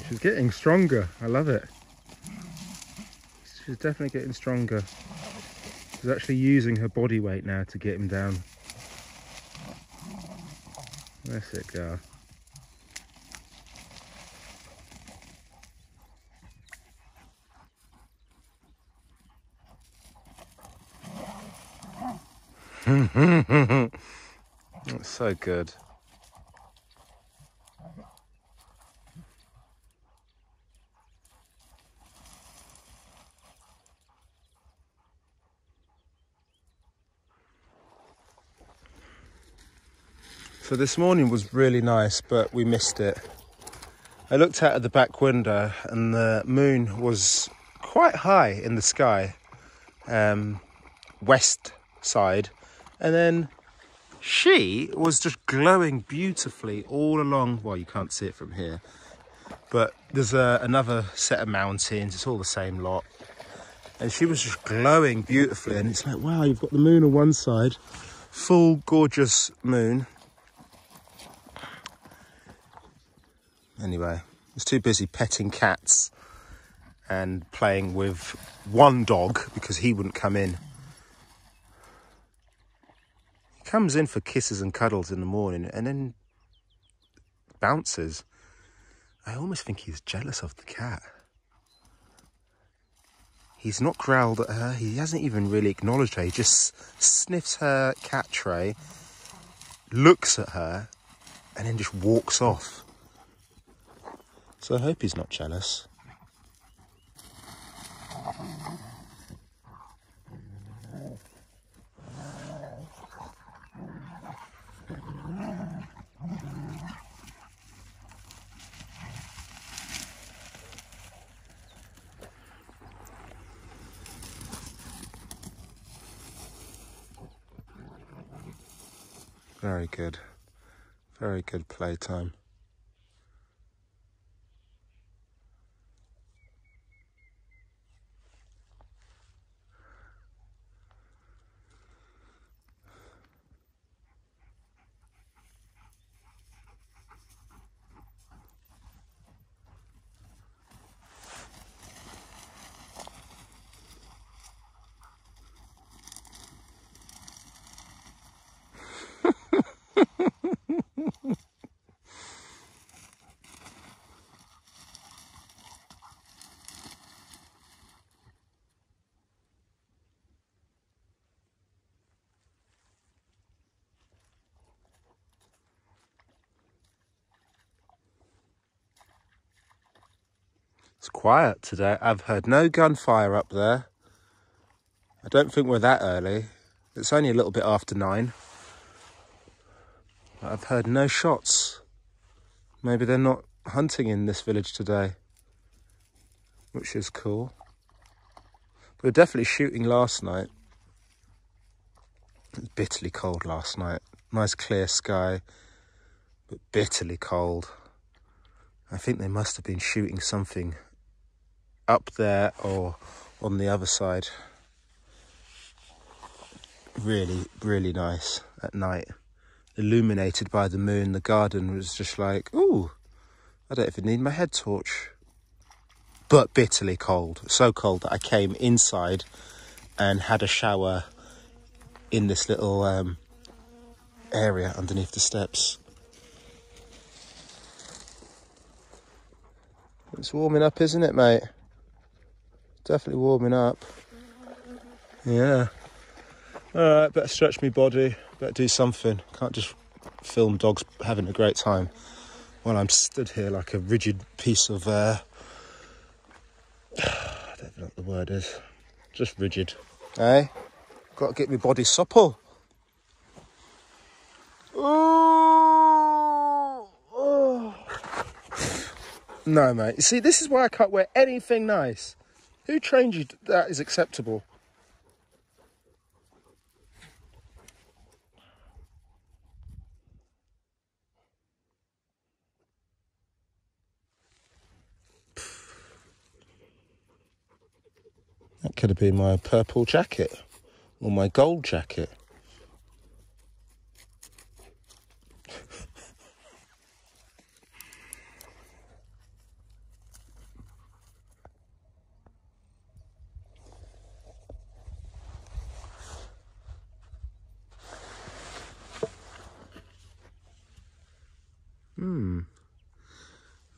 She's getting stronger. I love it. She's definitely getting stronger. She's actually using her body weight now to get him down. That's it, girl. That's so good. So this morning was really nice, but we missed it. I looked out of the back window and the moon was quite high in the sky, west side, and then she was just glowing beautifully all along. Well, you can't see it from here, but there's another set of mountains. It's all the same lot, and she was just glowing beautifully. And it's like, wow, you've got the moon on one side, full gorgeous moon. Anyway, I was too busy petting cats and playing with one dog because he wouldn't come in. He comes in for kisses and cuddles in the morning and then bounces. I almost think he's jealous of the cat. He's not growled at her. He hasn't even really acknowledged her. He just sniffs her cat tray, looks at her, and then just walks off. So I hope he's not jealous. Very good. Very good playtime. It's quiet today. I've heard no gunfire up there. I don't think we're that early. It's only a little bit after 9. But I've heard no shots. Maybe they're not hunting in this village today, which is cool. We were definitely shooting last night. It was bitterly cold last night. Nice clear sky, but bitterly cold. I think they must have been shooting something up there or on the other side. Really, really nice at night. Illuminated by the moon, the garden was just like, ooh, I don't even need my head torch. But bitterly cold. So cold that I came inside and had a shower in this little area underneath the steps. It's warming up, isn't it, mate? Definitely warming up. Yeah. Alright, better stretch my body. Better do something. Can't just film dogs having a great time while I'm stood here like a rigid piece of... I don't know what the word is. Just rigid. Eh? Got to get my body supple. Oh. No, mate. You see, this is why I can't wear anything nice. Who trained you that is acceptable? That could have been my purple jacket or my gold jacket.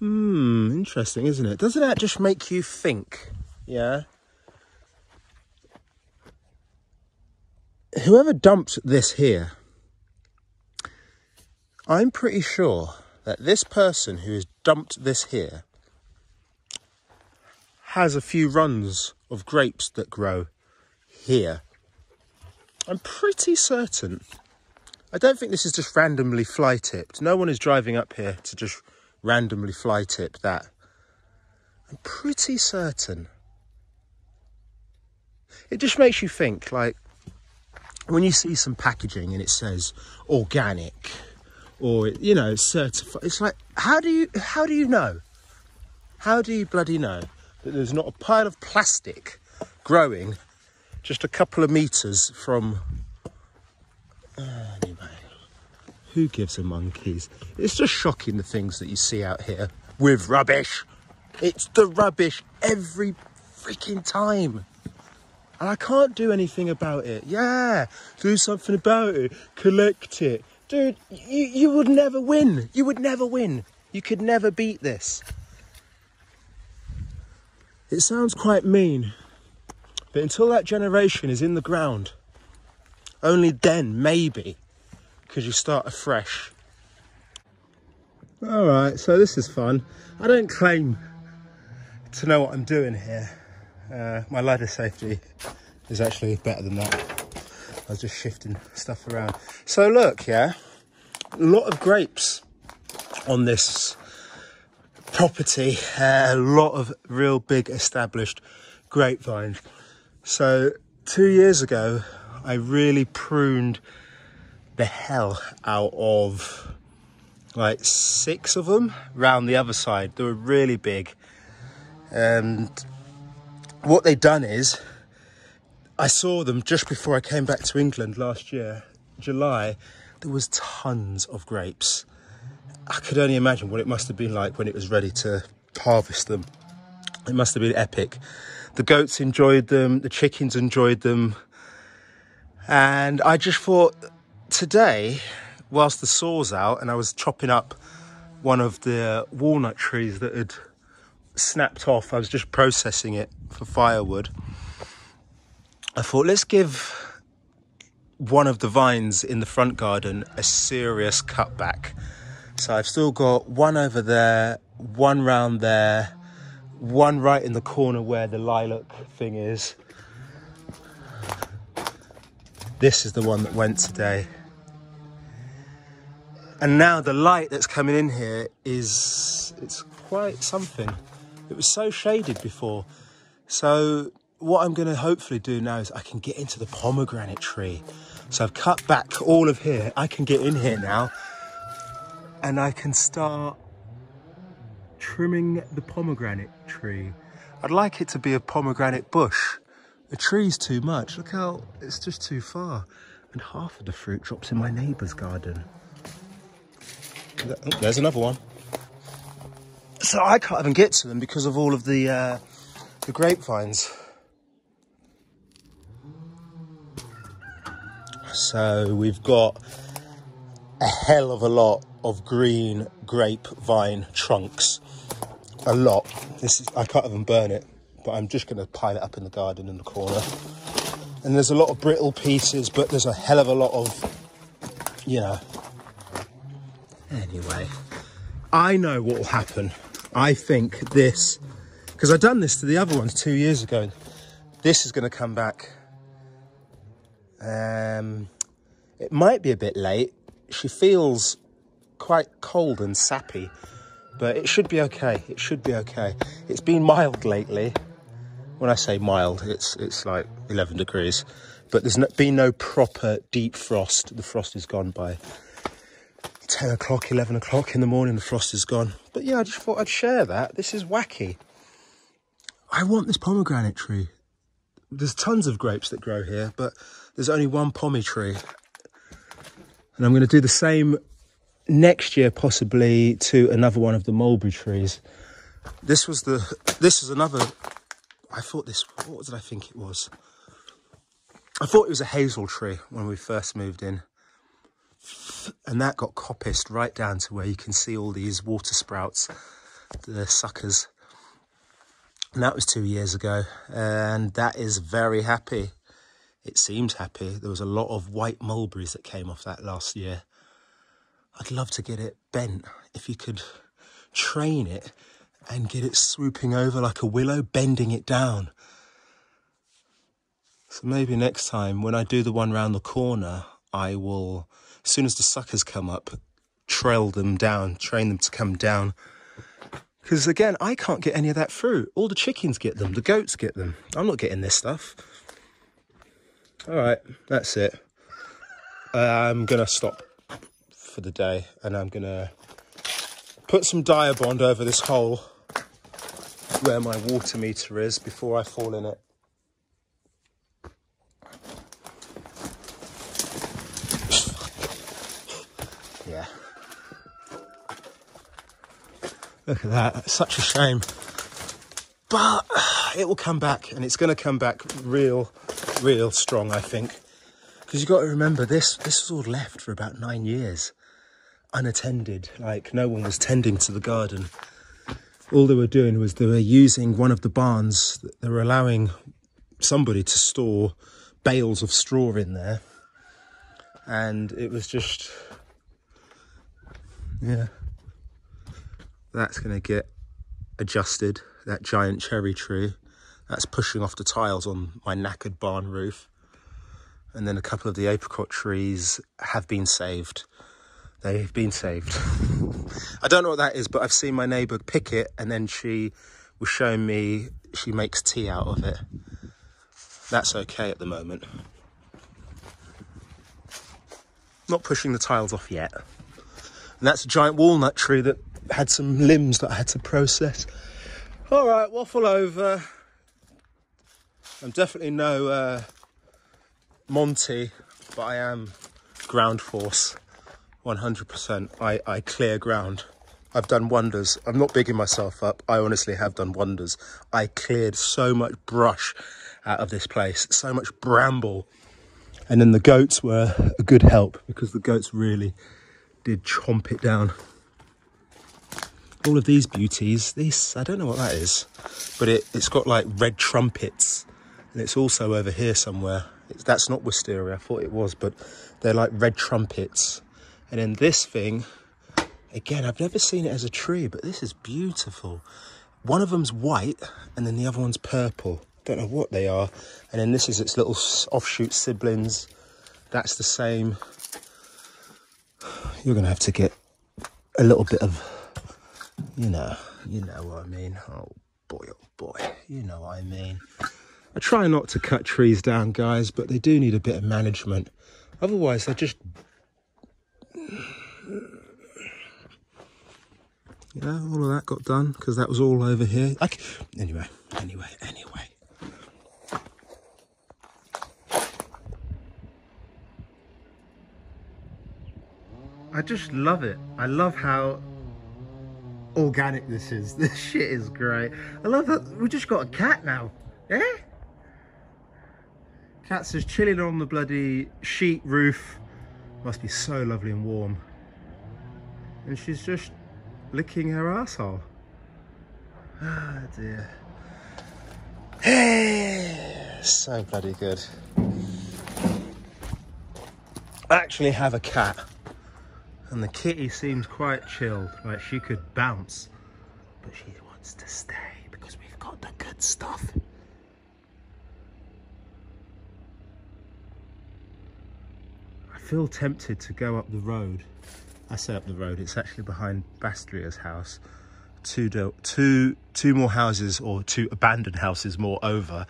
Interesting, isn't it? Doesn't that just make you think? Yeah. Whoever dumped this here, I'm pretty sure that this person who has dumped this here has a few runs of grapes that grow here. I'm pretty certain. I don't think this is just randomly fly tipped. No one is driving up here to just randomly fly tip that. I'm pretty certain. It just makes you think, like, when you see some packaging and it says organic or, you know, certified, it's like, how do you know? How do you bloody know that there's not a pile of plastic growing just a couple of meters from... Anyway, who gives a monkeys? It's just shocking, the things that you see out here with rubbish. It's the rubbish every freaking time. And I can't do anything about it. Yeah, do something about it. Collect it. Dude, you would never win. You would never win. You could never beat this. It sounds quite mean. But until that generation is in the ground, only then, maybe, could you start afresh. All right, so this is fun. I don't claim to know what I'm doing here. My ladder safety is actually better than that. I was just shifting stuff around. So look, yeah, a lot of grapes on this property. A lot of real big established grapevines. So 2 years ago, I really pruned the hell out of like 6 of them round the other side. They were really big. And what they'd done is, I saw them just before I came back to England last year, July. There was tons of grapes. I could only imagine what it must have been like when it was ready to harvest them. It must have been epic. The goats enjoyed them, the chickens enjoyed them. And I just thought, today, whilst the saw's out and I was chopping up one of the walnut trees that had snapped off, I was just processing it for firewood. I thought, let's give one of the vines in the front garden a serious cutback. So I've still got one over there, one round there, one right in the corner where the lilac thing is. This is the one that went today. And now the light that's coming in here it's quite something. It was so shaded before. So what I'm going to hopefully do now is I can get into the pomegranate tree. So I've cut back all of here. I can get in here now and I can start trimming the pomegranate tree. I'd like it to be a pomegranate bush. The tree's too much. Look how it's just too far. And half of the fruit drops in my neighbour's garden. Oh, there's another one. So I can't even get to them because of all of the grapevines. So we've got a hell of a lot of green grapevine trunks. A lot. I can't even burn it, but I'm just going to pile it up in the garden in the corner. And there's a lot of brittle pieces, but there's a hell of a lot of, you know. Anyway, I know what will happen. I think this, because I've done this to the other ones 2 years ago. This is going to come back. It might be a bit late. She feels quite cold and sappy, but it should be okay. It should be okay. It's been mild lately. When I say mild, it's like 11 degrees, but there's been no proper deep frost. The frost is gone by 10 o'clock, 11 o'clock in the morning. The frost is gone. But yeah, I just thought I'd share that. This is wacky. I want this pomegranate tree. There's tons of grapes that grow here, but there's only one pommy tree. And I'm going to do the same next year, possibly, to another one of the mulberry trees. This is another, I thought this, what did I think it was? I thought it was a hazel tree when we first moved in. And that got coppiced right down to where you can see all these water sprouts, the suckers. And that was 2 years ago, and that is very happy. It seems happy. There was a lot of white mulberries that came off that last year. I'd love to get it bent. If you could train it and get it swooping over like a willow, bending it down. So maybe next time when I do the one round the corner, I will, as soon as the suckers come up, trail them down, train them to come down. Because again, I can't get any of that fruit. All the chickens get them, the goats get them. I'm not getting this stuff. All right, that's it. I'm going to stop for the day and I'm going to put some Diabond over this hole where my water meter is before I fall in it. Yeah. Look at that, it's such a shame. But it will come back, and it's going to come back real strong, I think. Because you've got to remember, this was all left for about 9 years. Unattended, like no one was tending to the garden. All they were doing was they were using one of the barns. They were allowing somebody to store bales of straw in there. And it was just, yeah. That's going to get adjusted, that giant cherry tree. That's pushing off the tiles on my knackered barn roof. And then a couple of the apricot trees have been saved. They've been saved. I don't know what that is, but I've seen my neighbour pick it, and then she was showing me she makes tea out of it. That's okay at the moment. Not pushing the tiles off yet. And that's a giant walnut tree that had some limbs that I had to process. All right, waffle over. I'm definitely no Monty, but I am ground force, 100%. I clear ground. I've done wonders. I'm not bigging myself up. I honestly have done wonders. I cleared so much brush out of this place, so much bramble. And then the goats were a good help because the goats really did chomp it down. All of these beauties, I don't know what that is, but it's got like red trumpets, and it's also over here somewhere. That's not wisteria, I thought it was, but they're like red trumpets. And then this thing, again, I've never seen it as a tree, but this is beautiful. One of them's white, and then the other one's purple. Don't know what they are. And then this is its little offshoot siblings. That's the same. You're gonna have to get a little bit of, you know what I mean. Oh boy, you know what I mean. I try not to cut trees down, guys, but they do need a bit of management. Otherwise, they're just, you know, all of that got done because that was all over here. Anyway. I just love it. I love how organic this is. This shit is great. I love that we just got a cat now. Yeah? Cat's just chilling on the bloody sheet roof. Must be so lovely and warm. And she's just licking her asshole. Ah, dear. So bloody good. I actually have a cat. And the kitty seems quite chilled, like she could bounce. But she wants to stay because we've got the good stuff. I feel tempted to go up the road. I say up the road, it's actually behind Bastria's house. Two more houses, or two abandoned houses more over,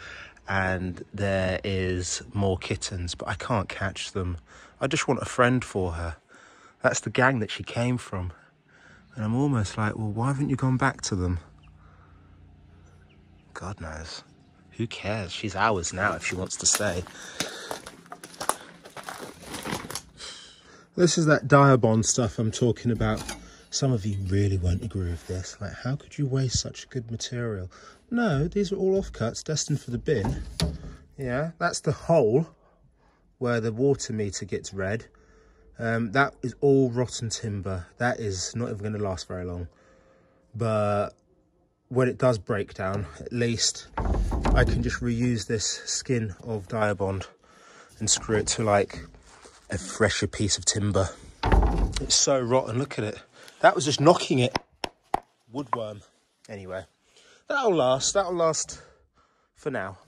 and there is more kittens, but I can't catch them. I just want a friend for her. That's the gang that she came from. And I'm almost like, well, why haven't you gone back to them? God knows. Who cares? She's ours now if she wants to stay. This is that Diabond stuff I'm talking about. Some of you really won't agree with this. Like, how could you waste such good material? No, these are all offcuts destined for the bin. Yeah, that's the hole where the water meter gets read. That is all rotten timber. That is not even going to last very long. But when it does break down, at least I can just reuse this skin of Diabond and screw it to like a fresher piece of timber. It's so rotten, look at it. That was just knocking it. Woodworm. Anyway, that'll last for now.